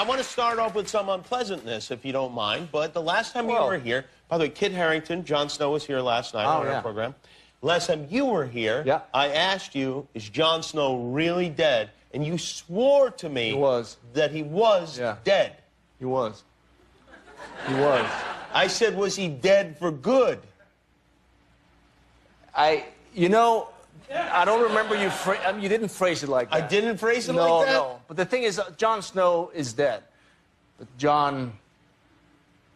I want to start off with some unpleasantness, if you don't mind. But the last time you were here, by the way, Kit Harington, Jon Snow was here last night on our program. Last time you were here, I asked you, is Jon Snow really dead? And you swore to me that he was dead. He was. He was. I said, was he dead for good? You know, I don't remember you. You didn't phrase it like that. I didn't phrase it like that? No. But the thing is, Jon Snow is dead. But Jon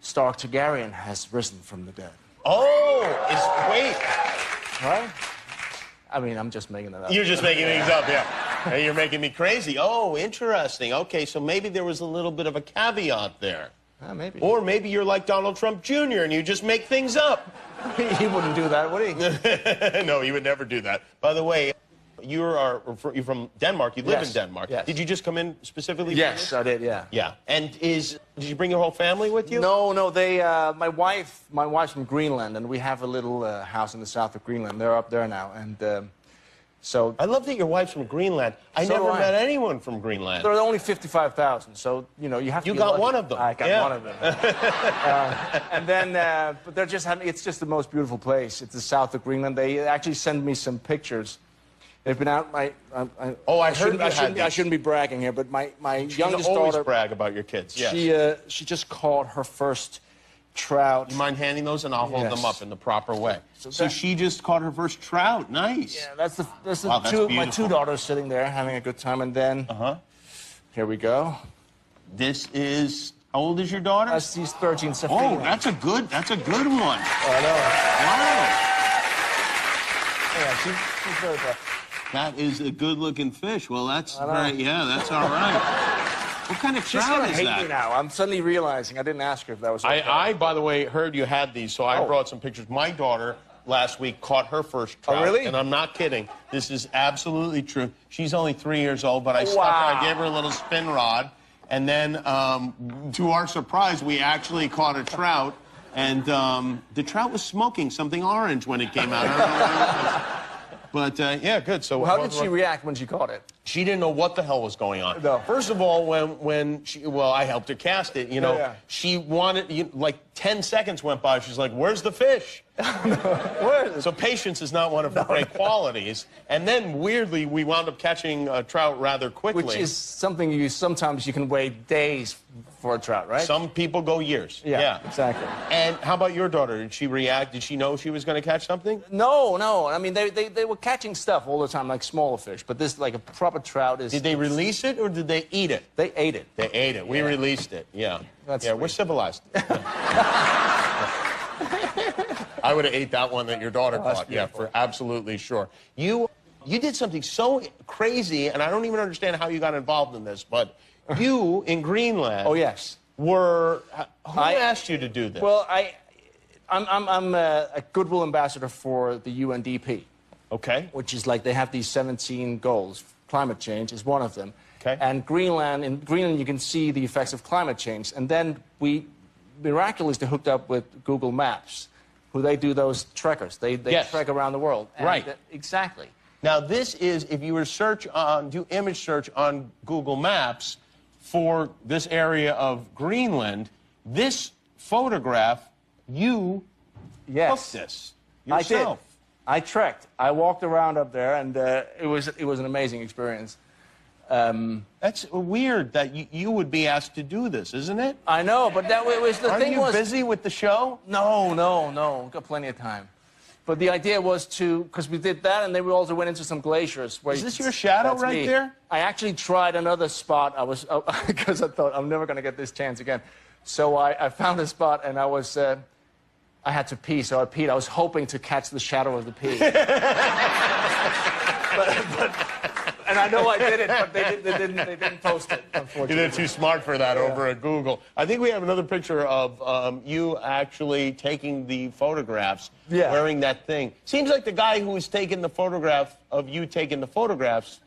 Stark Targaryen has risen from the dead. Oh, wait. Right? I mean, I'm just making it up. You're just making things up, yeah. You're making me crazy. Oh, interesting. Okay, so maybe there was a little bit of a caveat there. Maybe. Or maybe you're like Donald Trump Jr. and you just make things up. He wouldn't do that, would he? No, he would never do that. By the way, you're from Denmark. You live in Denmark. Yes. Did you just come in specifically for Yes, this? I did, yeah. Yeah. And did you bring your whole family with you? No, they, my wife's from Greenland, and we have a little house in the south of Greenland. They're up there now, and so... I love that your wife's from Greenland. I never met anyone from Greenland. There are only 55,000, so, you know, you have to be got lucky. one of them. I got one of them. And then, but they're just having, it's just the most beautiful place. It's the south of Greenland. They actually send me some pictures. They've been out, I shouldn't be bragging here, but my youngest daughter... always brag about your kids, yes. She just caught her first trout. You mind handing those, and I'll hold them up in the proper way. So she just caught her first trout. Nice. Yeah, that's my two daughters sitting there having a good time, and then here we go. This is, how old is your daughter? She's 13. Sophia. Oh, that's a good one. I know. Wow. Yeah, she's very good. That is a good-looking fish. Well, that's very, that's all right. What kind of trout is that? She's gonna hate me now. I'm suddenly realizing I didn't ask her if that was okay. I, by the way, heard you had these, so I brought some pictures. My daughter last week caught her first trout. Oh, really? And I'm not kidding. This is absolutely true. She's only 3 years old, but I gave her a little spin rod, and then, to our surprise, we actually caught a trout, and the trout was smoking something orange when it came out. I don't know what it was. But, yeah, good. So how did she react when she caught it? She didn't know what the hell was going on. No. First of all, when she, well, I helped her cast it, you know, she wanted, like 10 seconds went by, she's like, where's the fish? Where is it? So patience is not one of her great qualities. And then, weirdly, we wound up catching a trout rather quickly. Which is something sometimes you can wait days for a trout, right? Some people go years. Yeah, exactly. And how about your daughter? Did she react? Did she know she was going to catch something? No. I mean, they were catching stuff all the time, like smaller fish. But this, like a proper trout is... Did they release it, or did they eat it? They ate it. They ate it. We released it, we're civilized. I would have ate that one that your daughter caught, for absolutely sure. You did something so crazy, and I don't even understand how you got involved in this, but you, in Greenland... Oh, yes. Who asked you to do this? Well, I'm a goodwill ambassador for the UNDP. Okay. Which is like, they have these 17 goals. Climate change is one of them. Okay. And in Greenland, you can see the effects of climate change. And then we miraculously hooked up with Google Maps, who they do those trekkers. They trek around the world. And exactly. Now, this is, if you were to do image search on Google Maps for this area of Greenland, this photograph, you took this yourself. I did. I trekked. I walked around up there, and it was an amazing experience. That's weird that you would be asked to do this, isn't it? I know, but that was the thing. Are you busy with the show? No. We've got plenty of time. But the idea was because we did that, and then we also went into some glaciers. Is this your shadow right there? I actually tried another spot. Because I thought, I'm never going to get this chance again. So I found a spot, and I had to pee, so I peed. I was hoping to catch the shadow of the pee. And I know I did it, but they didn't post it, unfortunately. You're too smart for that over at Google. I think we have another picture of you actually taking the photographs, wearing that thing. Seems like the guy who was taking the photograph of you taking the photographs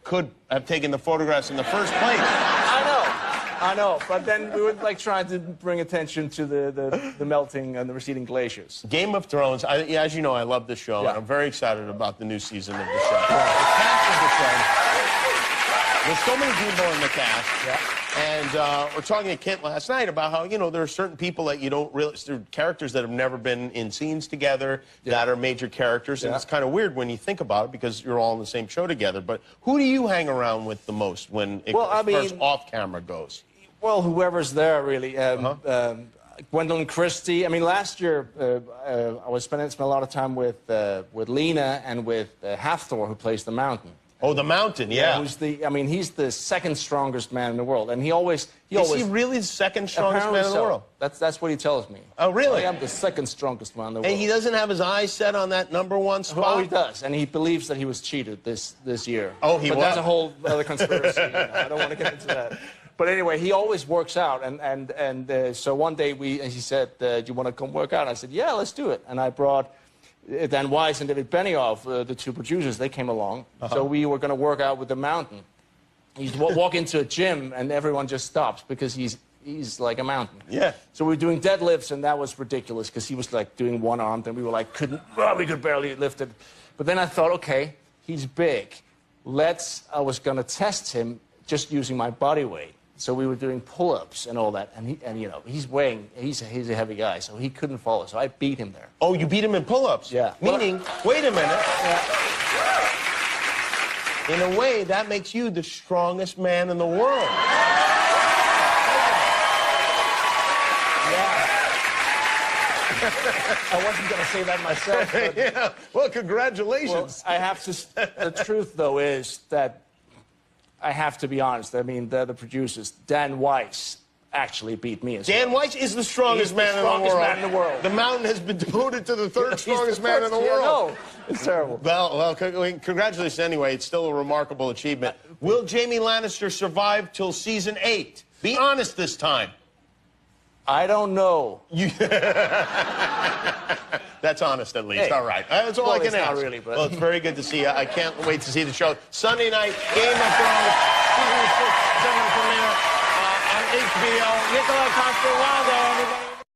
could have taken the photographs in the first place. I know, but then we were like trying to bring attention to the melting and the receding glaciers. Game of Thrones, as you know, I love the show, and I'm very excited about the new season of the show. The cast of the show There's so many people in the cast. Yeah. And we're talking to Kent last night about how, you know, there are certain people that you don't really, there are characters that have never been in scenes together that are major characters. And it's kind of weird when you think about it because you're all in the same show together. But who do you hang around with the most when it first off camera goes? Well, whoever's there, really. Gwendolyn Christie. I mean, last year I was spending a lot of time with Lena and with Hathor, who plays the Mountain. Oh, the Mountain, yeah. Who's the? I mean, he's the second strongest man in the world, and he always. Is he really the second strongest man in the world? That's what he tells me. Oh, really? I am the second strongest man in the world. And he doesn't have his eyes set on that #1 spot? Oh, he does, and he believes that he was cheated this year. Oh, he was? But that's a whole other conspiracy. I don't want to get into that. But anyway, he always works out, and so one day he said, "Do you want to come work out?" I said, "Yeah, let's do it." And I brought Dan Weiss and David Benioff, the two producers. They came along, so we were going to work out with the Mountain. He'd walk into a gym, and everyone just stops because he's like a mountain. Yeah. So we were doing deadlifts, and that was ridiculous because he was like doing one arm, and we were like we could barely lift it. But then I thought, okay, he's big. I was going to test him just using my body weight. So we were doing pull-ups and all that, and you know, he's a heavy guy, so he couldn't follow. So I beat him there. Oh, you beat him in pull-ups? Yeah. Meaning, wait a minute. In a way, that makes you the strongest man in the world. I wasn't going to say that myself. But, yeah. Well, congratulations. Well, I have to. The truth, though, is that I have to be honest. I mean, the producers, Dan Weiss, actually beat me. Dan Weiss is the strongest man in the world. The Mountain has been demoted to the third strongest man in the world. No, it's terrible. Well, congratulations anyway. It's still a remarkable achievement. Will Jamie Lannister survive till season 8? Be honest this time. I don't know. That's honest, at least. Hey. All right. That's all I can ask. Not really, but... Well, it's very good to see you. I can't wait to see the show. Sunday night, Game of Thrones, season 6, 7 premiere on HBO. Nicola Costa-Waldau, everybody.